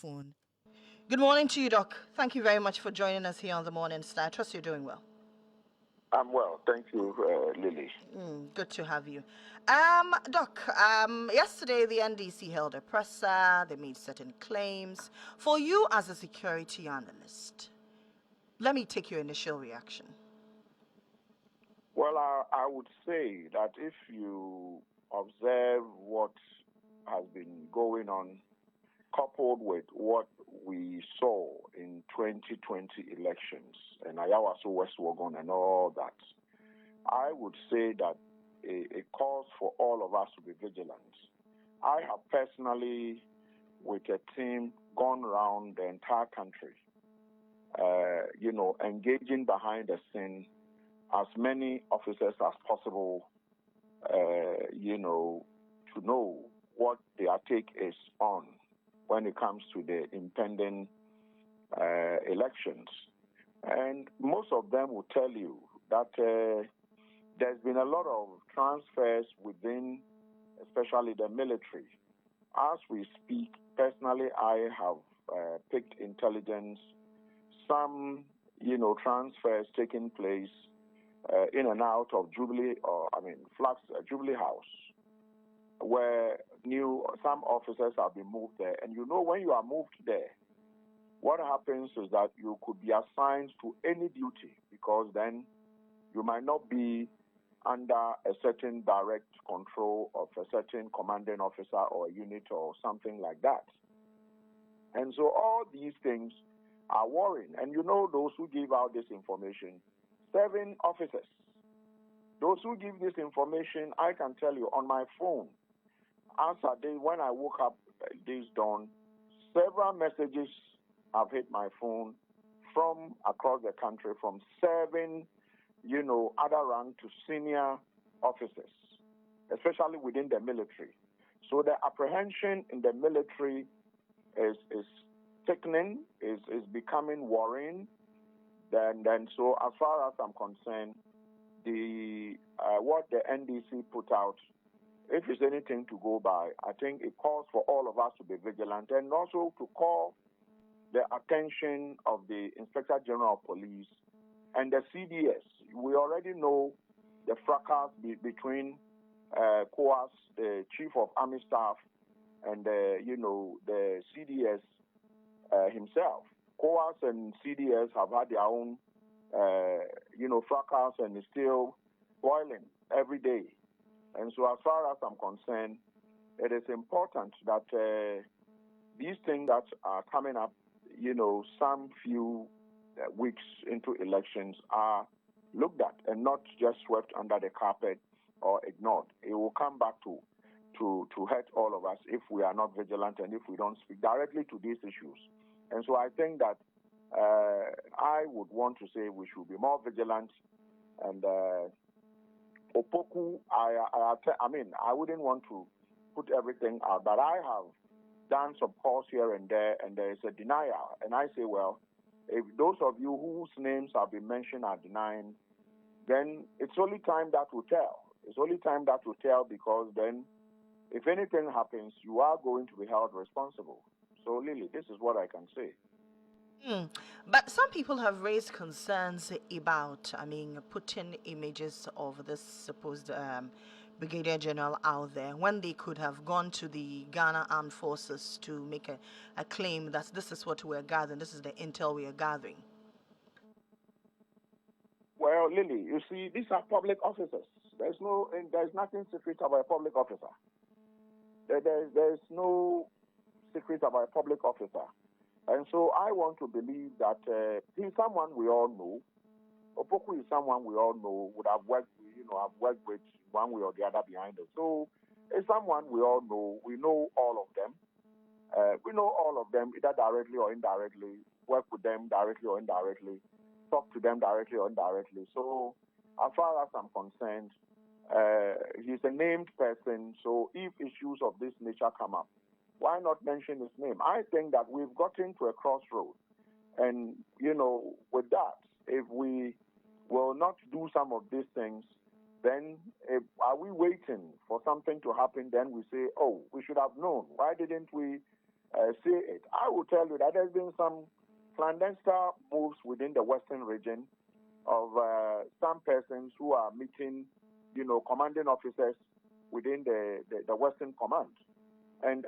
phone. Good morning to you, Doc. Thank you very much for joining us here on the Morning Star. I trust you're doing well. I'm well, thank you, Lily. Good to have you. Doc, yesterday the NDC held a presser. They made certain claims. For you as a security analyst, let me take your initial reaction. Well, I would say that if you observe what has been going on, coupled with what we saw in 2020 elections and Ayawaso West Wagon and all that, I would say that it calls for all of us to be vigilant. I have personally, with a team, gone around the entire country, engaging behind the scene as many officers as possible, to know what their take is on when it comes to the impending elections. And most of them will tell you that there's been a lot of transfers within, especially the military. As we speak, personally, I have picked intelligence, some, transfers taking place in and out of Jubilee House, where some officers have been moved there. And when you are moved there, what happens is that you could be assigned to any duty, because then you might not be under a certain direct control of a certain commanding officer or a unit or something like that. And so all these things are worrying. And those who give out this information, 7 officers. Those who give this information, I can tell you on my phone, as a day when I woke up this dawn, several messages have hit my phone from across the country from 7, other rank to senior officers, especially within the military. So the apprehension in the military is thickening, is becoming worrying. Then so as far as I'm concerned, the what the NDC put out, if it's anything to go by, I think it calls for all of us to be vigilant and also to call the attention of the Inspector General of Police and the CDS. We already know the fracas between COAS, the Chief of Army Staff, and the CDS himself. COAS and CDS have had their own, fracas, and is still boiling every day. And so as far as I'm concerned, it is important that these things that are coming up, some few weeks into elections are looked at and not just swept under the carpet or ignored. It will come back to hurt all of us if we are not vigilant and if we don't speak directly to these issues. And so I think that I would want to say we should be more vigilant. And Opoku, I wouldn't want to put everything out, but I have done some calls here and there is a denial. And I say, well, if those of you whose names have been mentioned are denying, then it's only time that will tell. It's only time that will tell, because then if anything happens, you are going to be held responsible. So, Lily, this is what I can say. But some people have raised concerns about, putting images of this supposed Brigadier General out there when they could have gone to the Ghana Armed Forces to make a claim that this is what we're gathering, this is the intel we are gathering. Well, Lily, you see, these are public officers. There's nothing secret about a public officer. There's no secret about a public officer. And so I want to believe that he's someone we all know. Opoku is someone we all know, would have worked with one way or the other behind us. So it's someone we all know. We know all of them. We know all of them, either directly or indirectly, work with them directly or indirectly, talk to them directly or indirectly. So as far as I'm concerned, he's a named person. So if issues of this nature come up, why not mention his name? I think that we've gotten to a crossroad. And, with that, if we will not do some of these things, then are we waiting for something to happen? Then we say, oh, we should have known. Why didn't we see it. I will tell you that there's been some clandestine moves within the Western region of some persons who are meeting, commanding officers within the Western Command. And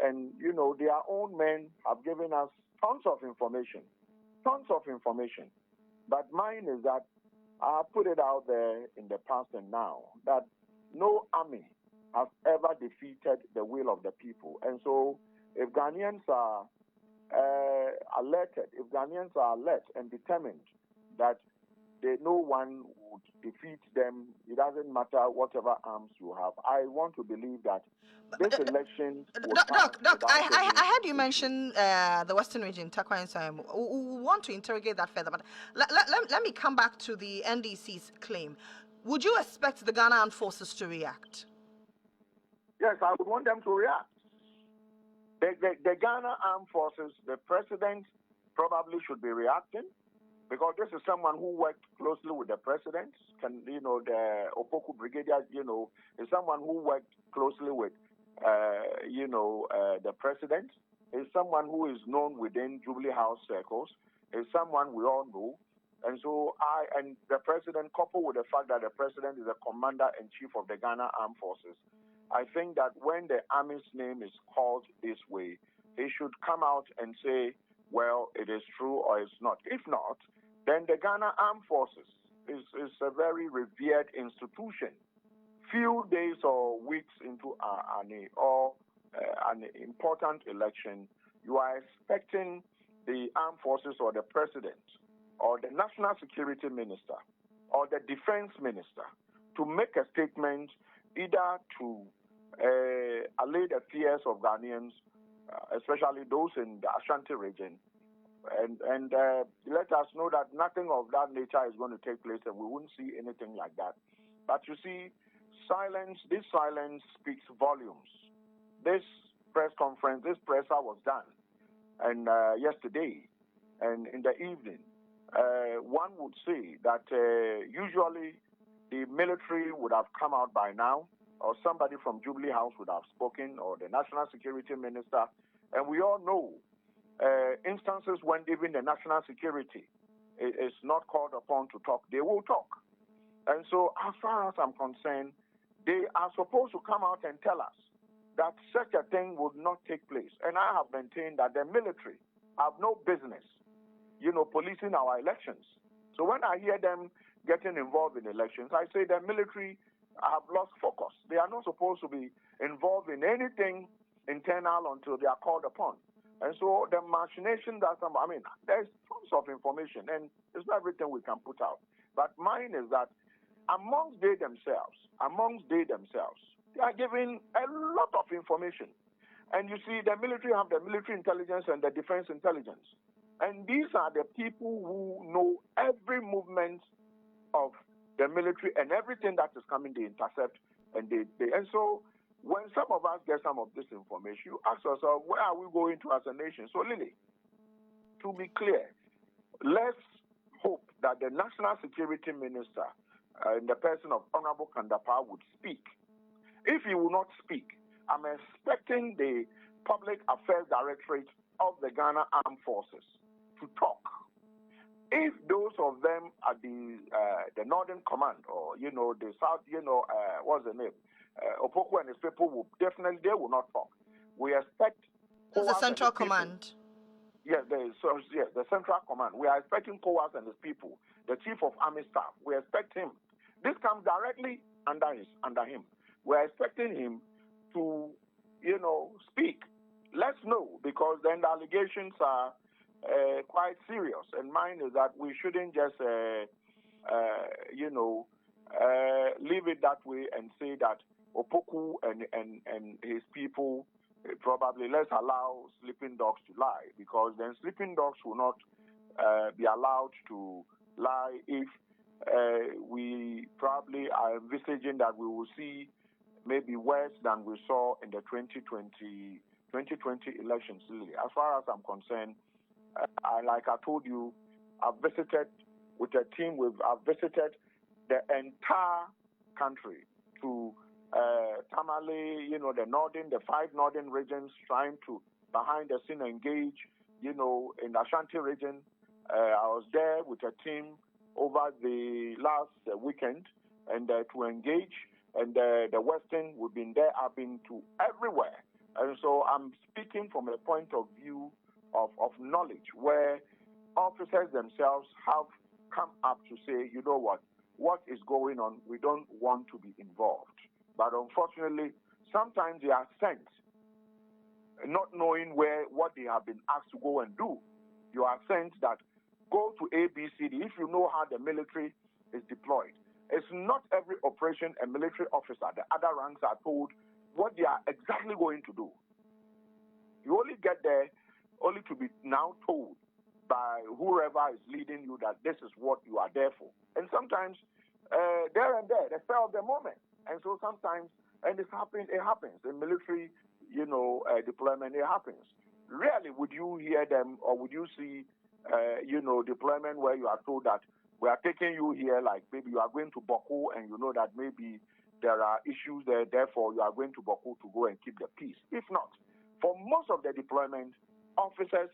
their own men have given us tons of information. But mine is that I put it out there in the past and now that no army has ever defeated the will of the people. And so if Ghanaians are alerted, if Ghanaians are alert and determined that no one would defeat them, it doesn't matter whatever arms you have, I want to believe that this election will pass Doc, without any I heard you issue. mention the Western region, Takwa and Sam. We want to interrogate that further, but let me come back to the NDC's claim. Would you expect the Ghana Armed Forces to react? Yes, I would want them to react. The Ghana Armed Forces, the president probably should be reacting because this is someone who worked closely with the president. The Opoku Brigadier, is someone who worked closely with, the president. Is someone who is known within Jubilee House circles. Is someone we all know. And so and the president, coupled with the fact that the president is the commander-in-chief of the Ghana Armed Forces, I think that when the army's name is called this way, he should come out and say, well, it is true or it's not. If not, then the Ghana Armed Forces is a very revered institution. Few days or weeks into an important election, you are expecting the armed forces or the president or the national security minister or the defense minister to make a statement either to allay the fears of Ghanaians, especially those in the Ashanti region, and let us know that nothing of that nature is going to take place and we wouldn't see anything like that. But you see, this silence speaks volumes. This press conference, this presser was done and yesterday and in the evening. One would say that usually the military would have come out by now, or somebody from Jubilee House would have spoken, or the National Security Minister. And we all know instances when even the national security is not called upon to talk, they will talk. And so as far as I'm concerned, they are supposed to come out and tell us that such a thing would not take place. And I have maintained that the military have no business, policing our elections. So when I hear them getting involved in elections, I say the military have lost focus. They are not supposed to be involved in anything internal until they are called upon. And so the machination there's tons of information and it's not everything we can put out. But mine is that amongst they themselves, they are giving a lot of information. And you see, the military have the military intelligence and the defense intelligence. And these are the people who know every movement of the military and everything that is coming, they intercept. And so when some of us get some of this information, you ask yourself, where are we going to as a nation? So Lily, to be clear, let's hope that the National Security Minister in the person of Honorable Kandapa would speak. If he will not speak, I'm expecting the Public Affairs Directorate of the Ghana Armed Forces to talk. If those of them at the Northern Command or the South, what's the name, Opoku and his people will definitely, they will not talk. We expect the Central Command. Yes, the Central Command. We are expecting Coas and his people, the Chief of Army Staff. We expect him. This comes directly under him. We are expecting him to, speak. Let's know, because then the allegations are quite serious. And mine is that we shouldn't just, leave it that way and say that Opoku and his people probably let's allow sleeping dogs to lie, because then sleeping dogs will not be allowed to lie if we probably are envisaging that we will see maybe worse than we saw in the 2020 elections. As far as I'm concerned, like I told you, I've visited with a team. I've visited the entire country to Tamale, the 5 northern regions, trying to behind the scene engage, in the Ashanti region. I was there with a team over the last weekend and to engage. And the Western, we've been there. I've been to everywhere. And so I'm speaking from a point of view of knowledge where officers themselves have come up to say, you know what is going on? We don't want to be involved. But unfortunately, sometimes they are sent not knowing what they have been asked to go and do. You are sent that go to ABCD if you know how the military is deployed. It's not every operation a military officer, the other ranks are told what they are exactly going to do. You only get there only to be now told by whoever is leading you that this is what you are there for. And sometimes there and there, the spur of the moment. And so sometimes, and it happens in military, deployment, it happens. Rarely would you hear them or would you see, deployment where you are told that we are taking you here, like maybe you are going to Boko and you know that maybe there are issues there, therefore you are going to Boko to go and keep the peace. If not, for most of the deployment, officers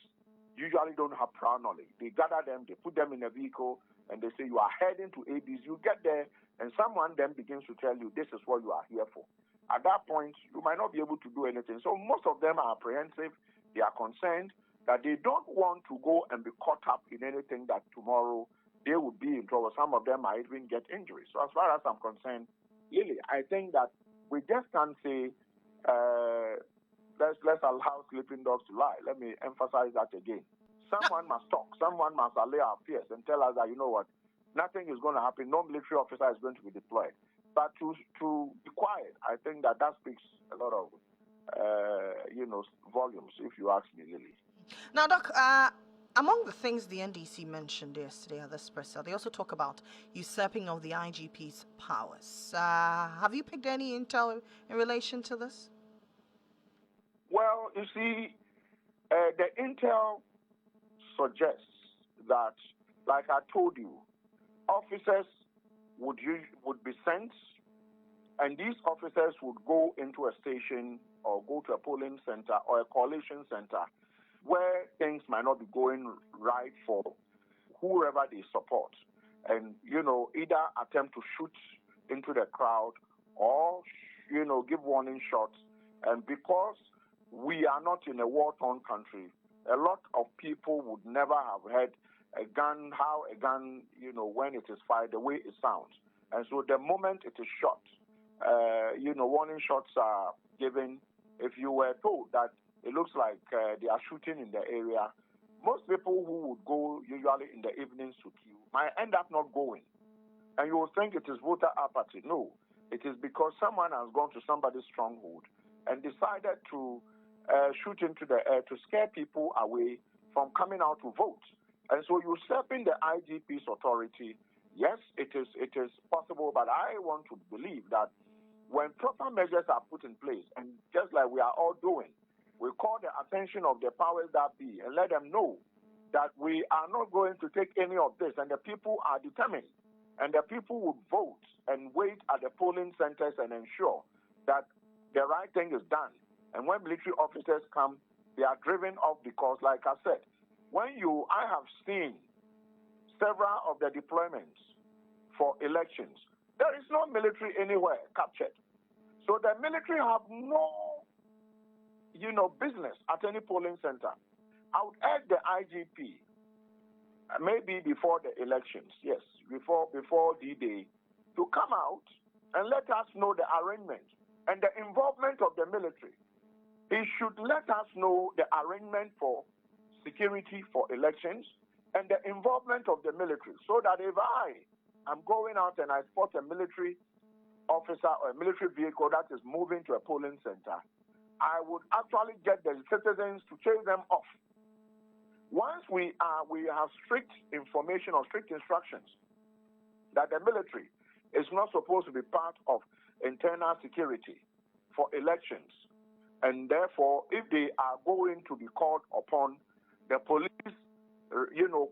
usually don't have prior knowledge. They gather them, they put them in a vehicle, and they say you are heading to ABs. You get there, and someone then begins to tell you this is what you are here for. At that point, you might not be able to do anything. So most of them are apprehensive. They are concerned that they don't want to go and be caught up in anything that tomorrow they would be in trouble. Some of them might even get injuries. So as far as I'm concerned, really, I think that we just can't say, let's allow sleeping dogs to lie. Let me emphasize that again. Someone must talk. Someone must allay our fears and tell us that, you know what, nothing is going to happen. No military officer is going to be deployed. But to be quiet, I think that speaks a lot of, volumes, if you ask me, Lily. Now, Doc, among the things the NDC mentioned yesterday at this presser, they also talk about usurping of the IGP's powers. Have you picked any intel in relation to this? Well, you see, the intel suggests that, like I told you, officers would be sent, and these officers would go into a station or go to a polling center or a coalition center where things might not be going right for whoever they support, and either attempt to shoot into the crowd or give warning shots. And because we are not in a war-torn country, a lot of people would never have heard a gun, how a gun, when it is fired, the way it sounds. And so the moment it is shot, warning shots are given. If you were told that it looks like they are shooting in the area, most people who would go usually in the evenings to kill might end up not going. And you will think it is voter apathy. No, it is because someone has gone to somebody's stronghold and decided to shoot into the air to scare people away from coming out to vote. And so usurping the IGP's authority, yes, it is possible, but I want to believe that when proper measures are put in place, and just like we are all doing, we call the attention of the powers that be and let them know that we are not going to take any of this, and the people are determined, and the people would vote and wait at the polling centers and ensure that the right thing is done. And when military officers come, they are driven off because, like I said, I have seen several of the deployments for elections. There is no military anywhere captured. So the military have no, business at any polling center. I would urge the IGP, maybe before the elections, yes, before D-Day, to come out and let us know the arrangement and the involvement of the military. He should let us know the arrangement for security for elections and the involvement of the military, so that if I am going out and I spot a military officer or a military vehicle that is moving to a polling center, I would actually get the citizens to chase them off. Once we have strict information or strict instructions that the military is not supposed to be part of internal security for elections, and therefore, if they are going to be called upon, the police,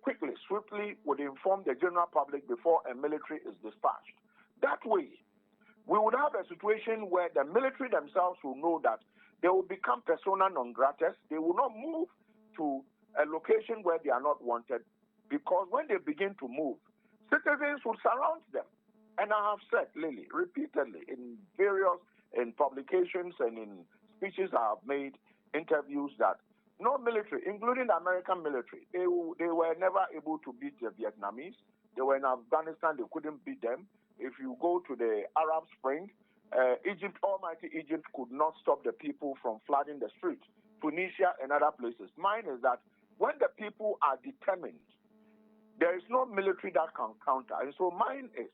quickly, swiftly would inform the general public before a military is dispatched. That way, we would have a situation where the military themselves will know that they will become persona non gratas. They will not move to a location where they are not wanted, because when they begin to move, citizens will surround them. And I have said, Lily, repeatedly in various in publications and in speeches I have made, interviews, that no military, including the American military, they were never able to beat the Vietnamese. They were in Afghanistan, they couldn't beat them. If you go to the Arab Spring, Egypt, almighty Egypt, could not stop the people from flooding the streets. Tunisia and other places. Mine is that when the people are determined, there is no military that can counter. And so mine is,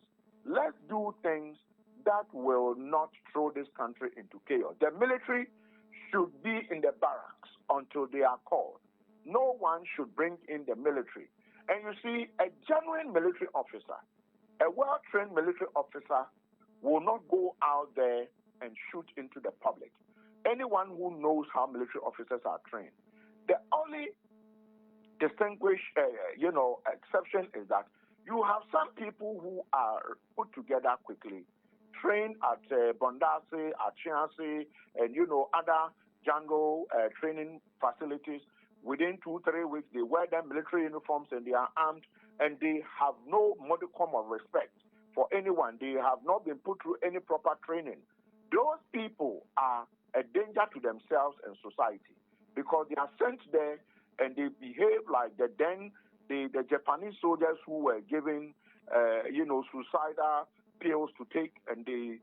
let's do things that will not throw this country into chaos. The military should be in the barracks until they are called. No one should bring in the military. And you see, a genuine military officer, a well-trained military officer, will not go out there and shoot into the public. Anyone who knows how military officers are trained, the only distinguished, exception is that you have some people who are put together quickly, trained at Bondase, at Chiansi, and other jungle training facilities. Within 2-3 weeks, they wear their military uniforms and they are armed, and they have no modicum of respect for anyone. They have not been put through any proper training. Those people are a danger to themselves and society, because they are sent there and they behave like the Japanese soldiers who were given, suicidal pills to take, and they,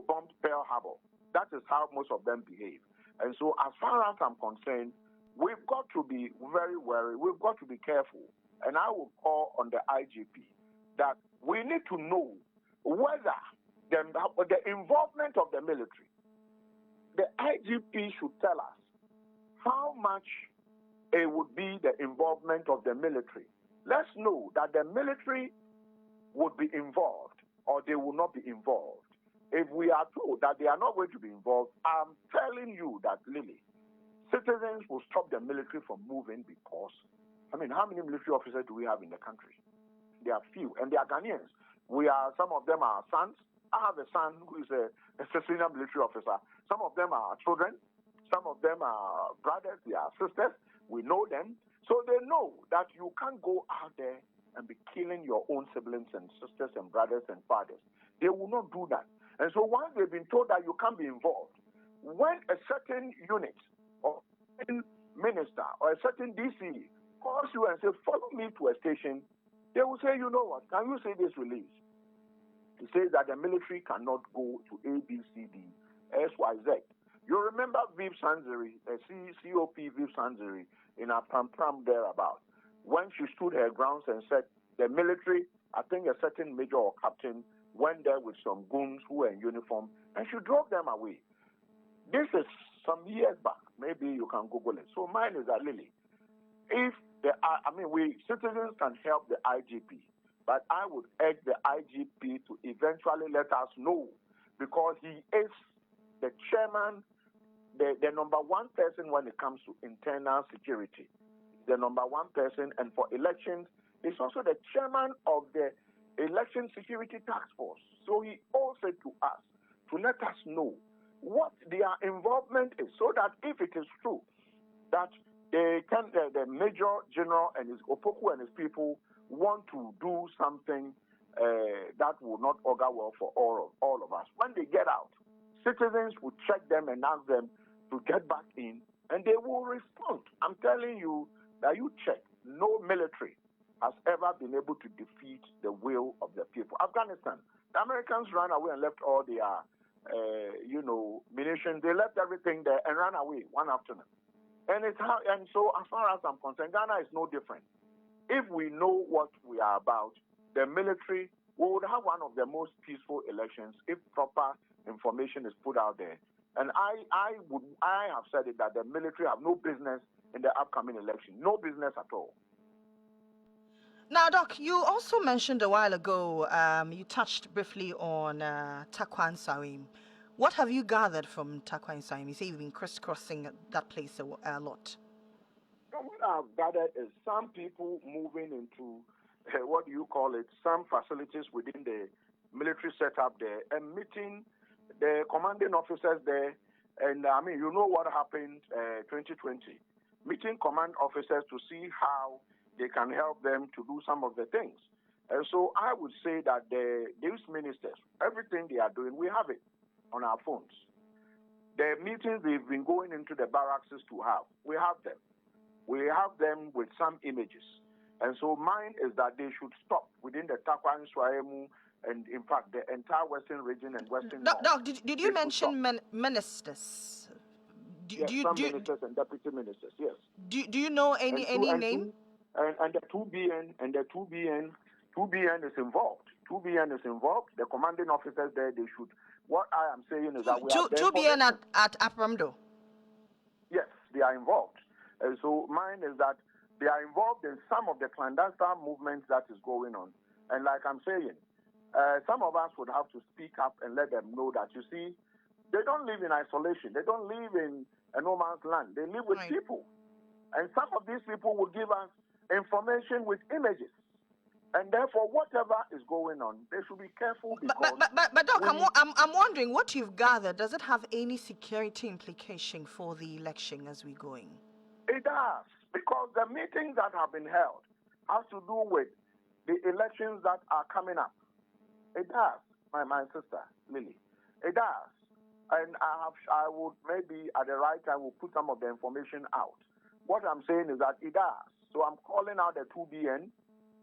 bombed Pearl Harbor. That is how most of them behave. And so as far as I'm concerned, we've got to be very wary. We've got to be careful. And I will call on the IGP that we need to know whether the involvement of the military, the IGP should tell us how much it would be the involvement of the military. Let's know that the military would be involved or they will not be involved. If we are told that they are not going to be involved, I'm telling you that, Lily, citizens will stop the military from moving, because, how many military officers do we have in the country? They are few, and they are Ghanaians. Some of them are sons. I have a son who is a senior military officer. Some of them are children. Some of them are brothers. They are sisters. We know them. So they know that you can't go out there and be killing your own siblings and sisters and brothers and fathers. They will not do that. And so once they've been told that you can't be involved, when a certain unit or a certain minister or a certain DC calls you and says, follow me to a station, they will say, you know what, can you say this release? It says that the military cannot go to A, B, C, D, S, Y, Z. You remember Viv Sanzeri, COP Viv Sanzeri, in a pram thereabout, when she stood her grounds and said, the military, I think a certain major or captain, went there with some goons who were in uniform, and she drove them away. This is some years back. Maybe you can Google it. So mine is that, Lily, if we citizens can help the IGP, but I would urge the IGP to eventually let us know, because he is the chairman, the number one person when it comes to internal security, the number one person, and for elections, he's also the chairman of the Election Security Task Force. So he also to us to let us know what their involvement is, so that if it is true that the Major General and his Opoku and his people want to do something that will not augur well for all of us, when they get out, citizens will check them and ask them to get back in, and they will respond. I'm telling you that you check. No military has ever been able to defeat the will of the people. Afghanistan, the Americans ran away and left all their, munitions. They left everything there and ran away one afternoon. And so as far as I'm concerned, Ghana is no different. If we know what we are about, the military, we would have one of the most peaceful elections if proper information is put out there. And I have said it, that the military have no business in the upcoming election. No business at all. Now, Doc, you also mentioned a while ago, you touched briefly on Takwan Sawim. What have you gathered from Takwan Sawim? You say you've been crisscrossing that place a lot. What I've gathered is some people moving into, some facilities within the military setup there, and meeting the commanding officers there And I mean, you know what happened 2020, meeting command officers to see how they can help them to do some of the things. And so I would say that these ministers, everything they are doing, we have it on our phones. The meetings they've been going into the barracks to have, we have them. We have them with some images. And so mine is that they should stop within the Takwan Swahemu and, in fact, the entire Western region and Western North. Doc, did you mention ministers? Yes, some ministers and deputy ministers, yes. Do you know any name? And the 2BN is involved. 2BN is involved. The commanding officers there, they should. What I am saying is that we have 2BN at Apramdo. Yes, they are involved. And so mine is that they are involved in some of the clandestine movements that is going on. And like I'm saying, some of us would have to speak up and let them know that, you see, they don't live in isolation. They don't live in a no man's land. They live with people. And some of these people will give us information with images. And therefore, whatever is going on, they should be careful. But Doc, I'm wondering, what you've gathered, does it have any security implication for the election as we're going? It does, because the meetings that have been held has to do with the elections that are coming up. It does, my sister, Lily. It does. And I would maybe at the right time will put some of the information out. What I'm saying is that it does. So I'm calling out the 2BN.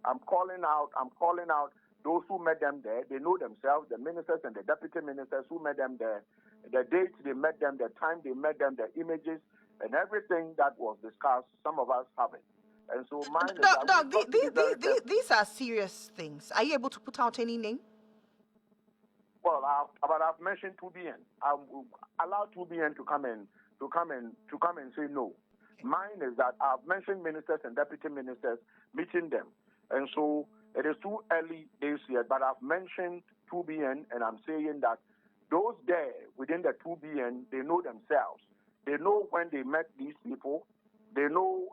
I'm calling out those who met them there. They know themselves, the ministers and the deputy ministers who met them there, the dates they met them, the time they met them, the images, and everything that was discussed. Some of us have it. And so mine is Doc, these are serious things. Are you able to put out any name? Well, I've mentioned 2BN. I allow 2BN to come and say no. Okay. Mine is that I've mentioned ministers and deputy ministers, meeting them. And so it is too early days yet, but I've mentioned 2BN, and I'm saying that those there within the 2BN, they know themselves. They know when they met these people. They know,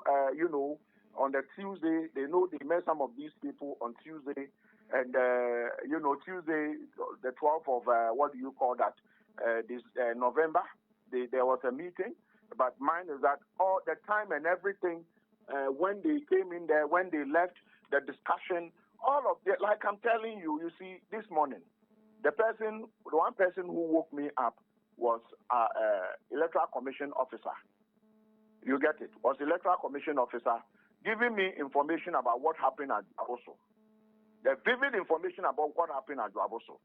on the Tuesday, they know they met some of these people on Tuesday. And, Tuesday, the 12th of, November, there was a meeting. But mine is that all the time and everything, when they came in there, when they left, the discussion, all of that, like I'm telling you, you see, this morning, the one person who woke me up was Electoral Commission officer. You get it? Was Electoral Commission officer giving me information about what happened at Joaboso. The vivid information about what happened at Joaboso.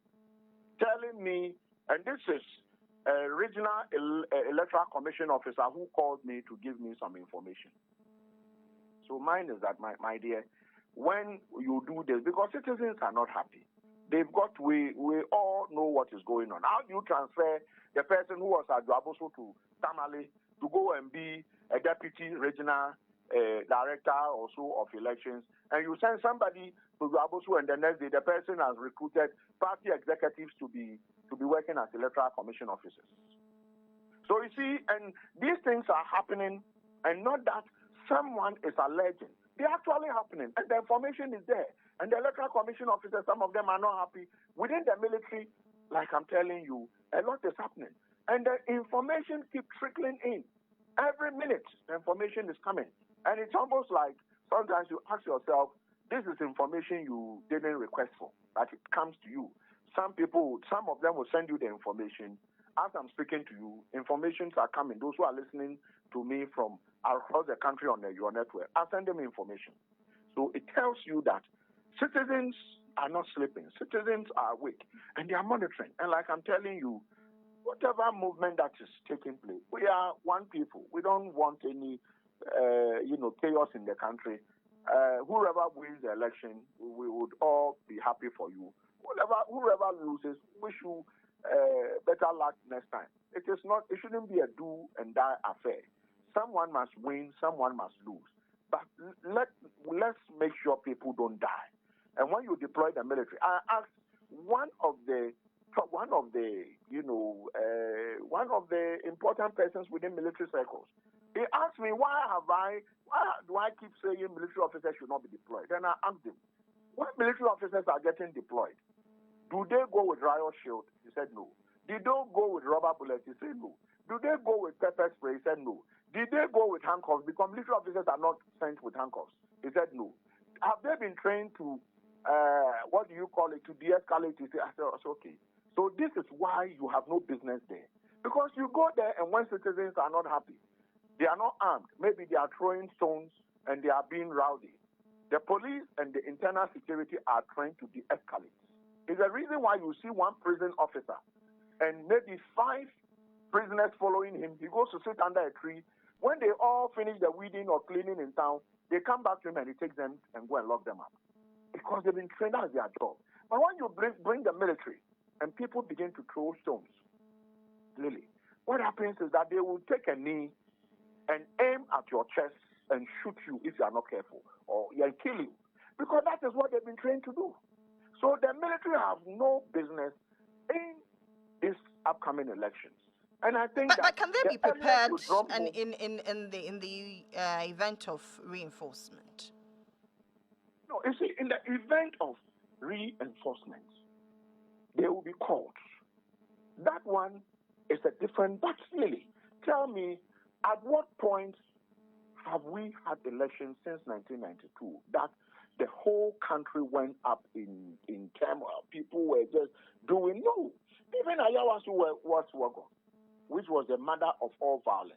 Telling me, and this is a regional Electoral Commission officer who called me to give me some information. So mine is that, my dear, when you do this, because citizens are not happy. They've got, we all know what is going on. How do you transfer the person who was at Joaboso to Tamale to go and be a deputy regional director or so of elections, and you send somebody to Joaboso and the next day the person has recruited party executives to be working as Electoral Commission officers. So you see, and these things are happening, and not that someone is alleging. They're actually happening, and the information is there. And the Electoral Commission officers, some of them are not happy. Within the military, like I'm telling you, a lot is happening. And the information keeps trickling in. Every minute, the information is coming. And it's almost like sometimes you ask yourself, this is information you didn't request for, but it comes to you. Some of them will send you the information. As I'm speaking to you, informations are coming. Those who are listening to me from across the country on your network, I send them information. So it tells you that citizens are not sleeping. Citizens are awake, and they are monitoring. And like I'm telling you, whatever movement that is taking place, we are one people. We don't want any, chaos in the country. Whoever wins the election, we would all be happy for you. Whoever loses, wish you better luck next time. It shouldn't be a do and die affair. Someone must win, someone must lose. But let's make sure people don't die. And when you deploy the military, I asked one of the important persons within military circles. He asked me, why do I keep saying military officers should not be deployed? Then I asked him, when military officers are getting deployed, do they go with riot shield? He said no. They don't go with rubber bullets. He said no. Do they go with pepper spray? He said no. Did they go with handcuffs? Because military officers are not sent with handcuffs. He said no. Have they been trained to, what do you call it, to de-escalate? He said, I said, okay. So this is why you have no business there. Because you go there and when citizens are not happy, they are not armed. Maybe they are throwing stones and they are being rowdy. The police and the internal security are trying to de-escalate. It's the reason why you see one prison officer and maybe 5 prisoners following him. He goes to sit under a tree. When they all finish the weeding or cleaning in town, they come back to him and he takes them and go and lock them up. Because they've been trained as their job. But when you bring the military and people begin to throw stones, Lily, what happens is that they will take a knee and aim at your chest and shoot you if you are not careful, or kill you. Because that is what they've been trained to do. So the military have no business in these upcoming elections. And I think but can they be the prepared earliest you and drop in the event of reinforcement? No, you see, in the event of reinforcement, they will be called. That one is a different. But really, tell me, at what point have we had elections since 1992 that the whole country went up in turmoil? People were just doing no. Even Ayawasu was Wago, which was the mother of all violence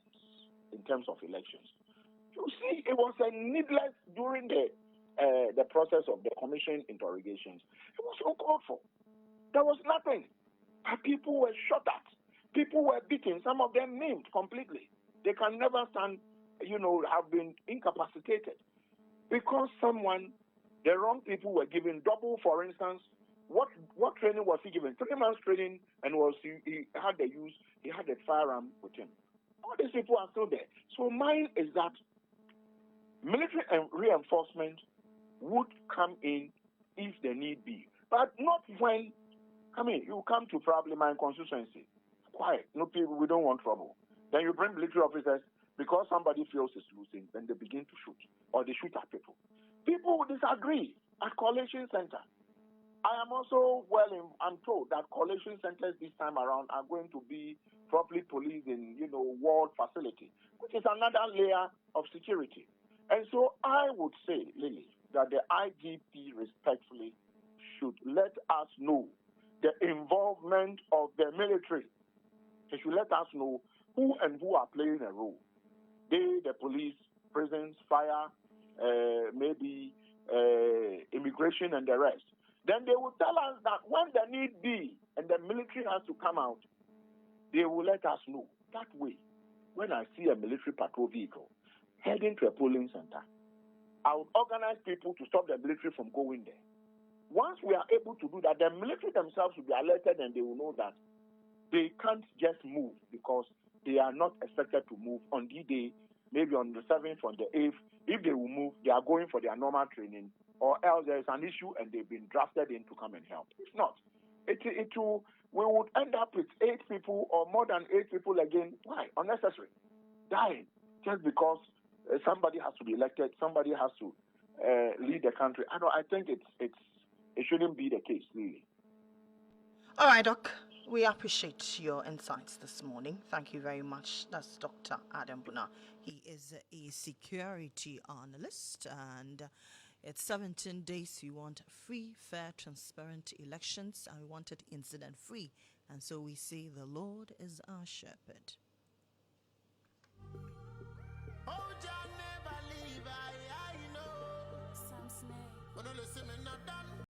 in terms of elections. You see, it was a needless during the process of the commission interrogations. It was uncalled for. There was nothing. People were shot at. People were beaten. Some of them maimed completely. They can never stand, have been incapacitated because the wrong people were given double. For instance, what training was he given? 3 months training, and he had the firearm with him. All these people are still there. So mine is that military reinforcement would come in if the need be, but not when. You come to probably my constituency. Quiet. No people, we don't want trouble. Then you bring military officers because somebody feels it's losing, then they begin to shoot. Or they shoot at people. People will disagree at collation center. I am also I'm told that collation centers this time around are going to be properly policed in, walled facility, which is another layer of security. And so I would say, Lily, that the IGP respectfully should let us know the involvement of the military. They should let us know who are playing a role. They, the police, prisons, fire, maybe immigration and the rest. Then they will tell us that when the need be and the military has to come out, they will let us know. That way, when I see a military patrol vehicle heading to a polling center, I would organize people to stop the military from going there. Once we are able to do that, the military themselves will be alerted and they will know that they can't just move because they are not expected to move on the day, maybe on the 7th, on the 8th. If they will move, they are going for their normal training, or else there is an issue and they've been drafted in to come and help. If not, we would end up with 8 people or more than 8 people again. Why? Unnecessary. Dying just because somebody has to be elected, somebody has to lead the country. I think it shouldn't be the case, really. All right, Doc. We appreciate your insights this morning. Thank you very much. That's Dr. Adam Buna. He is a security analyst, and it's 17 days. We want free, fair, transparent elections, and we want it incident-free. And so we say the Lord is our shepherd.